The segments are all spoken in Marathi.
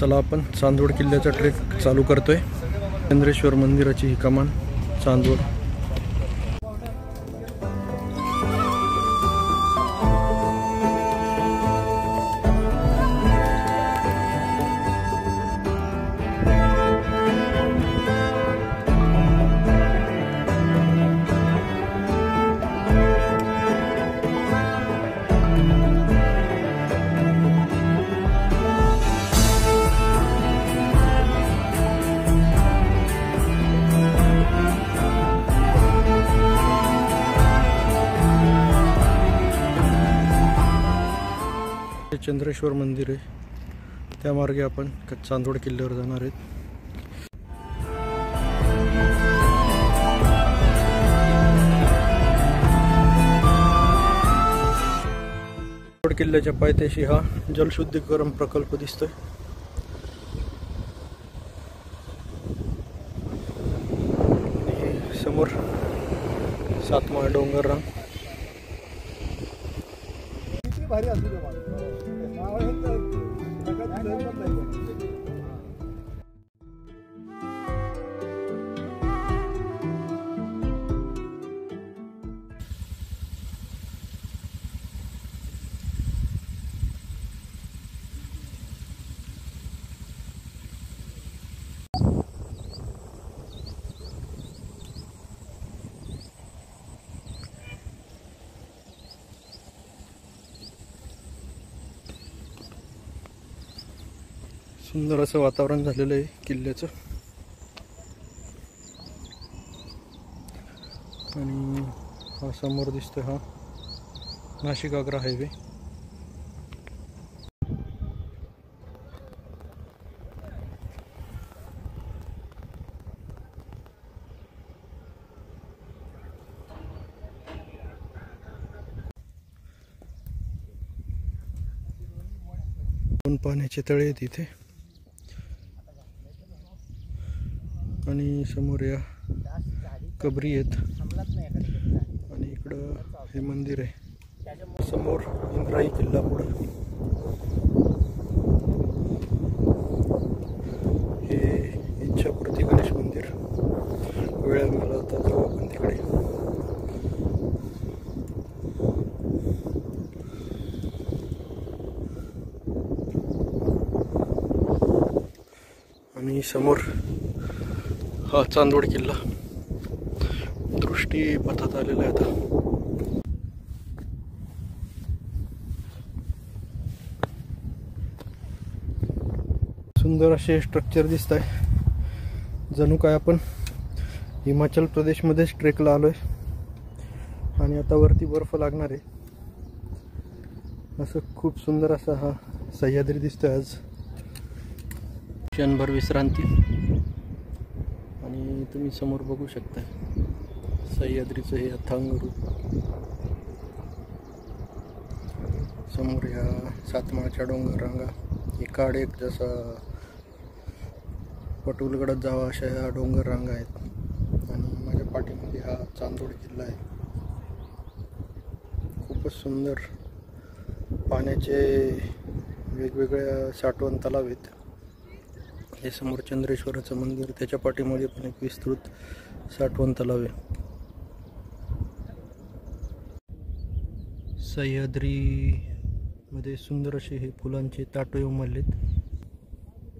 चला आपण चांदवड किल्ल्याचा ट्रेक चालू करतोय। चंद्रेश्वर मंदिराची ही कमान चांदवड। चंद्रेश्वर मंदिर आहे, त्या मार्गे आपण चांदवड किल्ल्यावर जाणार आहेत। चांदवड किल्ल्याच्या पायथ्याशी हा जलशुद्धीकरण प्रकल्प दिसतोय। समोर सातमाळ डोंगर रांग। सुंदर असं वातावरण झालेलं आहे किल्ल्याचं। आणि हा समोर दिसतोय हा नाशिक आग्रा हायवे। दोन पाण्याचे तळे आहेत इथे आणि समोर या कबरी आहेत आणि इकडं हे मंदिर आहे। समोर इंद्राई किल्ला पुढे हे इच्छापूर्ती गणेश मंदिर। वेळ मिळाला होता जाऊ आपण तिकडे। आणि समोर हा चांदवड किल्ला दृष्टी पथात आलेला आहे आता। सुंदर असे स्ट्रक्चर दिसत आहे, जणू काय आपण हिमाचल प्रदेश मध्येच ट्रेकला आलोय आणि आता वरती बर्फ लागणार आहे। असं खूप सुंदर असा हा सह्याद्री दिसतोय आज। क्षणभर विश्रांती आणि तुम्ही समोर बघू शकता सह्याद्रीचं हे अथांग रूप। समोर या सातमाळच्या डोंगर रांगा एकाड एक जसा पटुलगडात जावा अशा या डोंगर रांगा आहेत आणि माझ्या पाठीमध्ये हा चांदवड किल्ला आहे। खूपच सुंदर पाण्याचे वेगवेगळ्या साठवण तलाव आहेत। हे समोर चंद्रेश्वराचं मंदिर, त्याच्या पाठीमध्ये पण एक विस्तृत साठवण तलाव आहे। सह्याद्री मध्ये सुंदर असे हे फुलांचे ताटे उमललेत,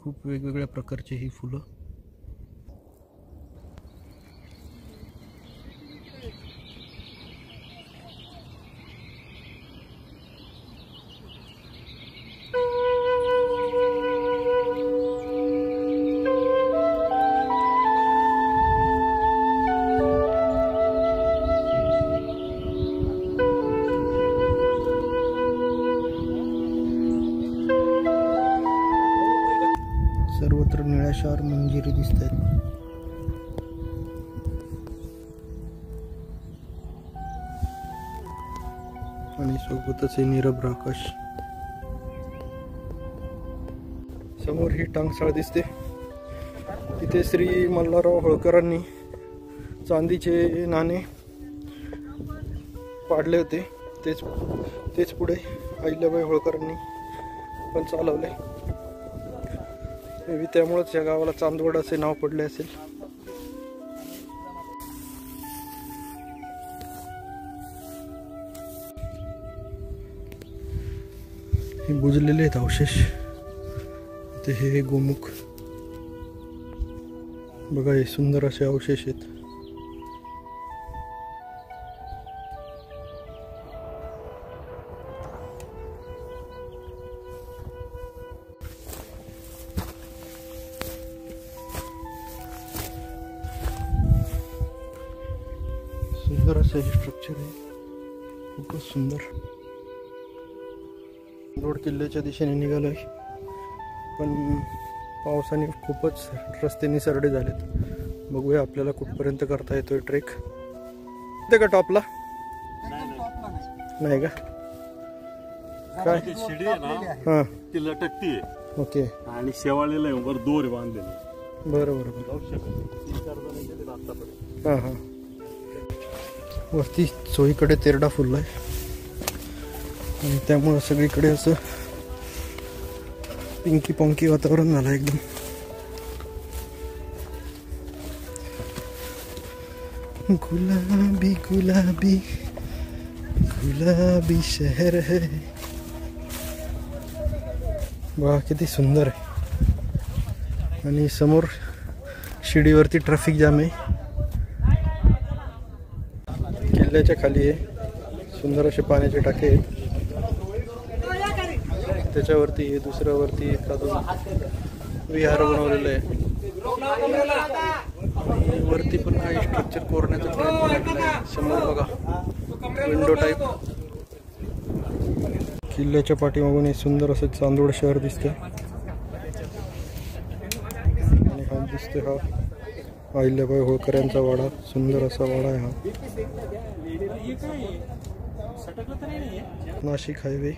खूप वेगवेगळ्या प्रकारचे ही फुलं। सर्वत्र निळाशार मंजिरी दिसत आहेत। आणि सोबतच हे निरभ्र आकाश। समोर ही टांगसाळ दिसते, तिथे श्री मल्हारराव होळकरांनी चांदीचे नाणे पाडले होते, तेच पुढे अहिल्याबाई होळकरांनी पण चालवले। मे बी त्यामुळेच या गावाला चांदवड असे नाव पडले असेल. हे बुजलेले आहेत अवशेष. ते हे गोमुख बघा, हे सुंदर असे अवशेष आहेत. सुंदर असं हे स्ट्रक्चर आहे, खूपच सुंदर. रोड किल्ल्याच्या दिशेने निघालोय, पण पावसाने खूपच रस्ते निसरडे झालेत. बघूया आपल्याला कुठपर्यंत करता येतोय ट्रेक. ते का टॉपला नाही का? काय शिडी आहे ना, हां ती लटकती आहे. ओके, आणि शेवाळलेलं आहे, वर दोर बांधलेले. बरं बरं बरं. जाऊ शकत. हां हां. वरती चोहीकडे तेरडा फुलला आहे आणि त्यामुळं सगळीकडे असं पिंकी पंकी वातावरण झालं एकदम. गुलाबी गुलाबी गुलाबी शहर है. वाह, किती सुंदर आहे. आणि समोर शिडीवरती ट्रॅफिक जाम आहे. किल्ल्याच्या खाली आहे सुंदर असे पाण्याचे टाके आहेत. त्याच्यावरती हे दुसऱ्यावरती एखादं विहार बनवलेलं आहे. आणि वरती पण काही स्ट्रक्चर कोरण्याचा प्रयत्न केलेला आहे. समोर बघा विंडो टाईप. किल्ल्याच्या पाठीमागून हे सुंदर असं चांदोड शहर दिसतंय. आणि हा दिसतोय हा अहिल्याबाई होळकर यांचा वाडा. सुंदर असा वाडा आहे हा. नाशिक हायवे.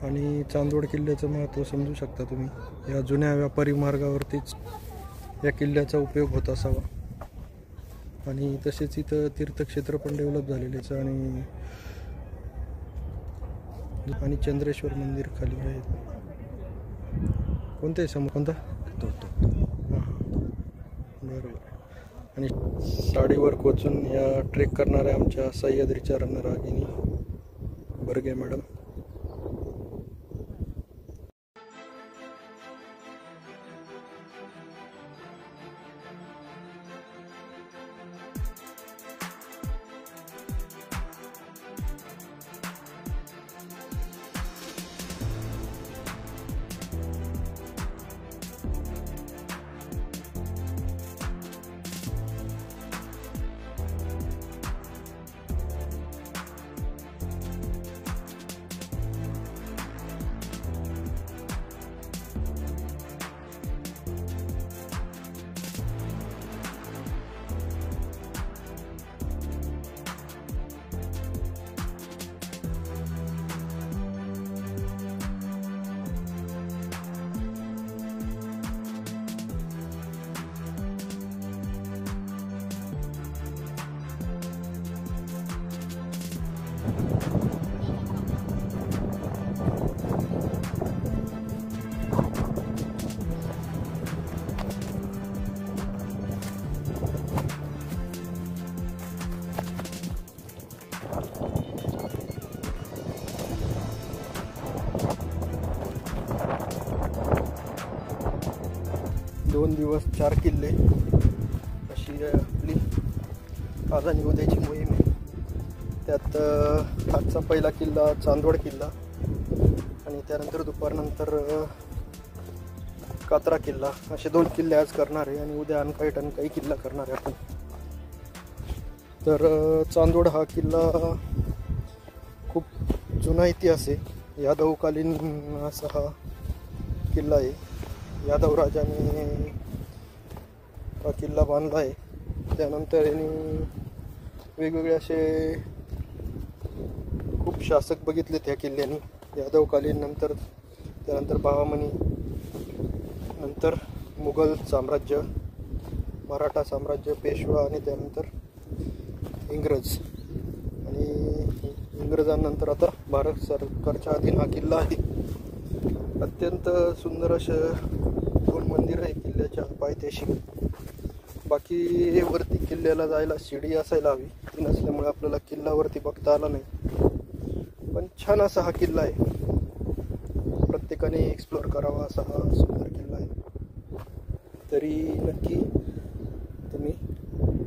आणि चांदवड किल्ल्याचं महत्त्व समजू शकता तुम्ही. या जुन्या व्यापारी मार्गावरतीच या किल्ल्याचा उपयोग होत असावा. आणि तसेच इथं तीर्थक्षेत्र पण डेव्हलप झालेलेच. आणि चंद्रेश्वर मंदिर खाली आहे. कोणतं आहे समोर? कोणता? हां बरोबर. आणि साडीवर कोचून या ट्रेक करणाऱ्या आमच्या सह्याद्रीच्या रणरागिनी बर्गे मॅडम. दोन दिवस 4 किल्ले अशी आपली आज आणि उद्याची मोहीम आहे. त्यात आजचा पहिला किल्ला चांदवड किल्ला आणि त्यानंतर दुपारनंतर कात्रा किल्ला असे 2 किल्ले आज करणार आहे. आणि उद्या अनकाई किल्ला करणार आहे आपण. तर चांदवड हा किल्ला खूप जुना इतिहास आहे. यादवकालीन असा हा किल्ला आहे. यादव राजाने हा किल्ला बांधला आहे. त्यानंतर यांनी वेगवेगळे असे खूप शासक बघितले त्या किल्ल्याने. यादवकालीन नंतर त्यानंतर बहामनी, नंतर मुघल साम्राज्य, मराठा साम्राज्य, पेशवा आणि त्यानंतर इंग्रज. आणि इंग्रजांनंतर आता भारत सरकारच्या अधीन हा किल्ला आहे. अत्यंत सुंदर असं पायथ्याशी. बाकी वरती किल्ल्याला जायला शिडी असायला हवी, ती नसल्यामुळे आपल्याला किल्ल्यावरती बघता आला नाही. पण छान असा हा किल्ला आहे, प्रत्येकाने एक्सप्लोअर करावा असा हा सुंदर किल्ला आहे. तरी नक्की तुम्ही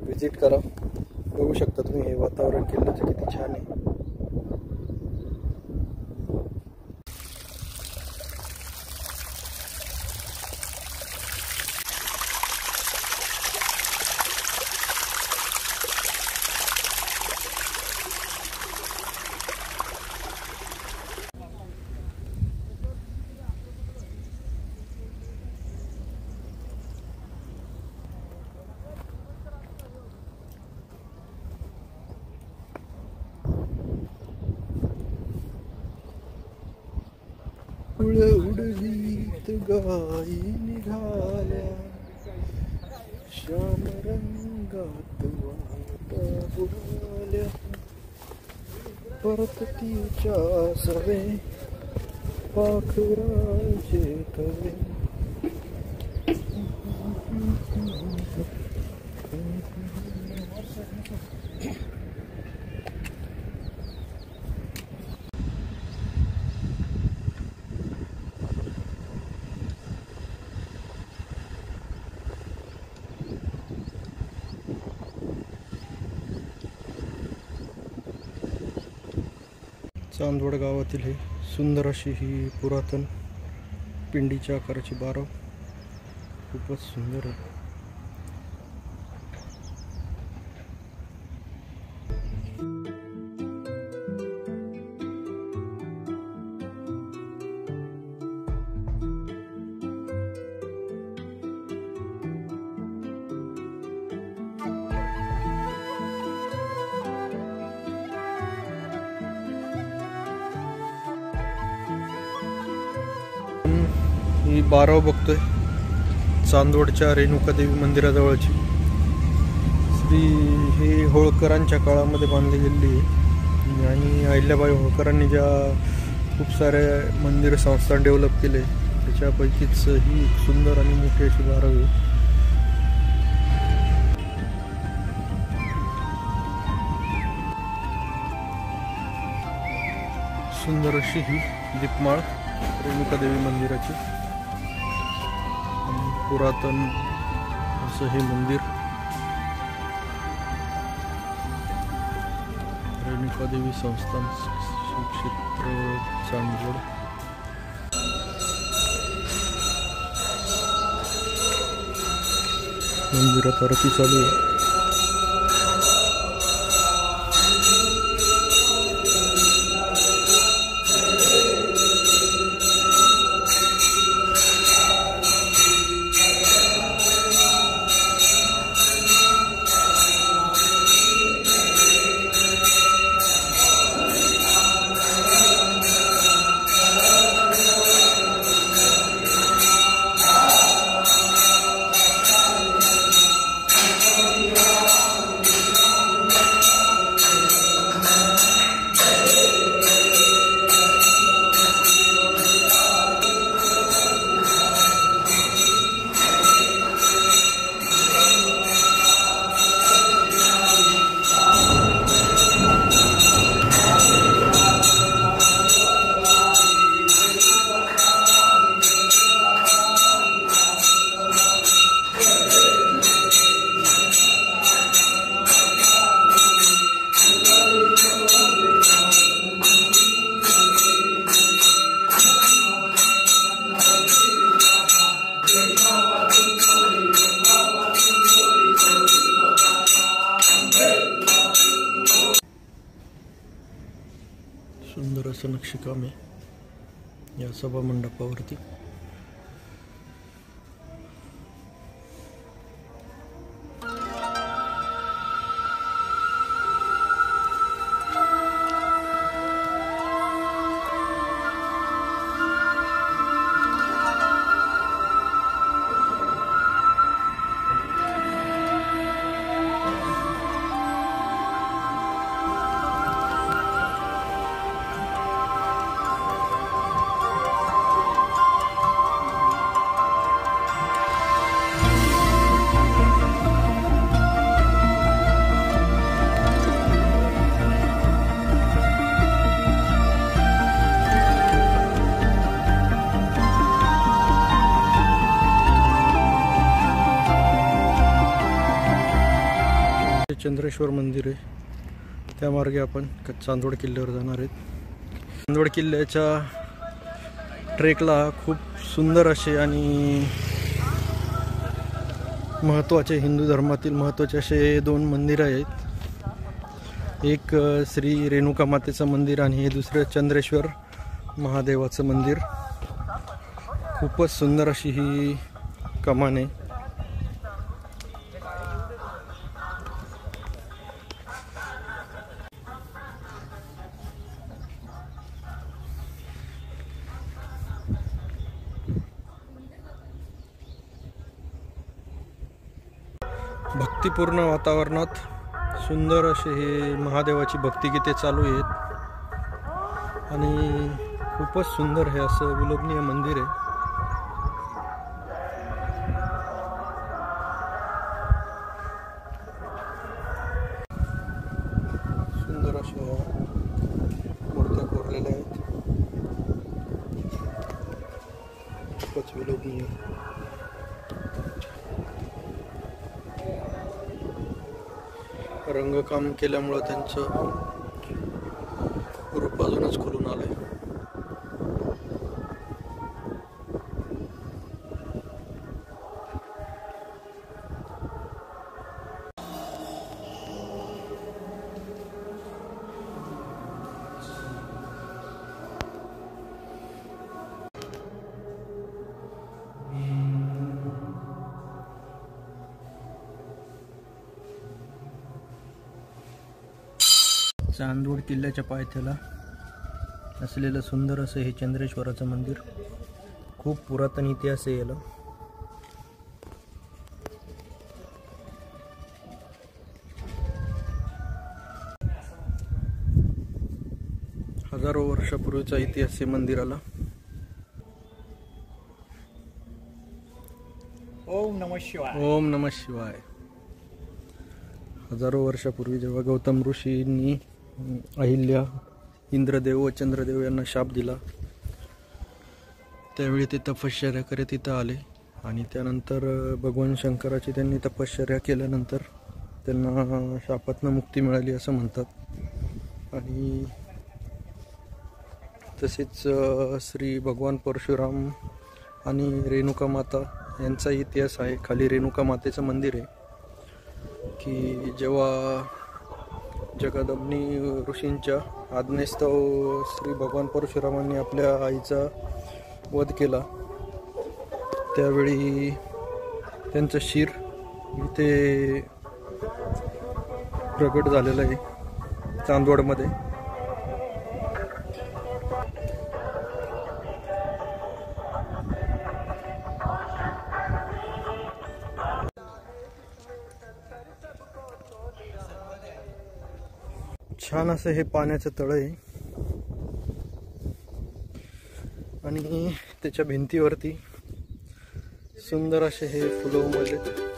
विजिट करा. बघू शकता तुम्ही हे वातावरण किल्ल्याचं किती छान आहे. उडवीत गाई निघाल्या, श्याम रंगात वाटा बुडाल्या, परत तिच्या सवे पाखराचे तवे. चांदवड गावातील हे सुंदर अशी ही पुरातन पिंडीच्या आकाराची बारव, खूपच सुंदर आहे. ही बारव बघतोय चांदवडच्या रेणुकादेवी मंदिराजवळची. ही होळकरांच्या काळामध्ये बांधली गेलेली आहे आणि अहिल्याबाई होळकरांनी ज्या खूप साऱ्या मंदिर संस्थान डेव्हलप केले त्याच्यापैकीच ही एक सुंदर आणि मोठी अशी बारव आहे. सुंदर अशी ही दीपमाळ रेणुकादेवी मंदिराची. पुरातन असं हे मंदिर रेणुकादेवी संस्थान श्री क्षेत्र चांदवड. मंदिरात आरती चालू आहे. सुंदर असं नक्षीकाम आहे या सभा मंडपावरती. चंद्रेश्वर मंदिर आहे, त्या मार्गे आपण चांदवड किल्ल्यावर जाणार आहेत. चांदवड किल्ल्याच्या ट्रेकला खूप सुंदर असे आणि महत्त्वाचे हिंदू धर्मातील महत्त्वाचे असे 2 मंदिर आहेत. एक श्री रेणुका मातेचं मंदिर आणि हे दुसरं चंद्रेश्वर महादेवाचं मंदिर. खूपच सुंदर अशी ही कमान आहे. भक्तिपूर्ण वातावरणात सुंदर असे हे महादेवाची भक्तिगीते चालू आहेत आणि खूपच सुंदर हे असं विलोभनीय मंदिर आहे. सुंदर अशा मूर्त्या कोरलेल्या आहेत, खूपच विलोभनीय. रंगकाम केल्यामुळं त्यांचं रूप अजूनच खुलून आलंय. चांदवड किल्ल्याच्या पायथ्याला असलेलं सुंदर असं हे चंद्रेश्वराचं मंदिर. खूप पुरातन इतिहास आहे याला. हजारो वर्षापूर्वीचा इतिहास आहे मंदिराला. ओम नमः शिवाय. ओम नमः शिवाय. हजारो वर्षापूर्वी जेव्हा गौतम ऋषींनी अहिल्या, इंद्रदेव व चंद्रदेव यांना शाप दिला, त्यावेळी ते तपश्चर्या करत इथं आले आणि त्यानंतर भगवान शंकराची त्यांनी तपश्चर्या केल्यानंतर त्यांना शापातनं मुक्ती मिळाली असं म्हणतात. आणि तसेच श्री भगवान परशुराम आणि रेणुका माता यांचा इतिहास आहे. खाली रेणुका मातेचं मंदिर आहे की जेव्हा जगदंबनी ऋषींच्या आज्ञेस्तव श्री भगवान परशुरामांनी आपल्या आईचा वध केला, त्यावेळी त्यांचं शिर इथे प्रगट झालेलं आहे चांदवडमध्ये. छान असं हे पाण्याचं तळ आहे आणि त्याच्या भिंतीवरती सुंदर असे हे फुलं उमललेत.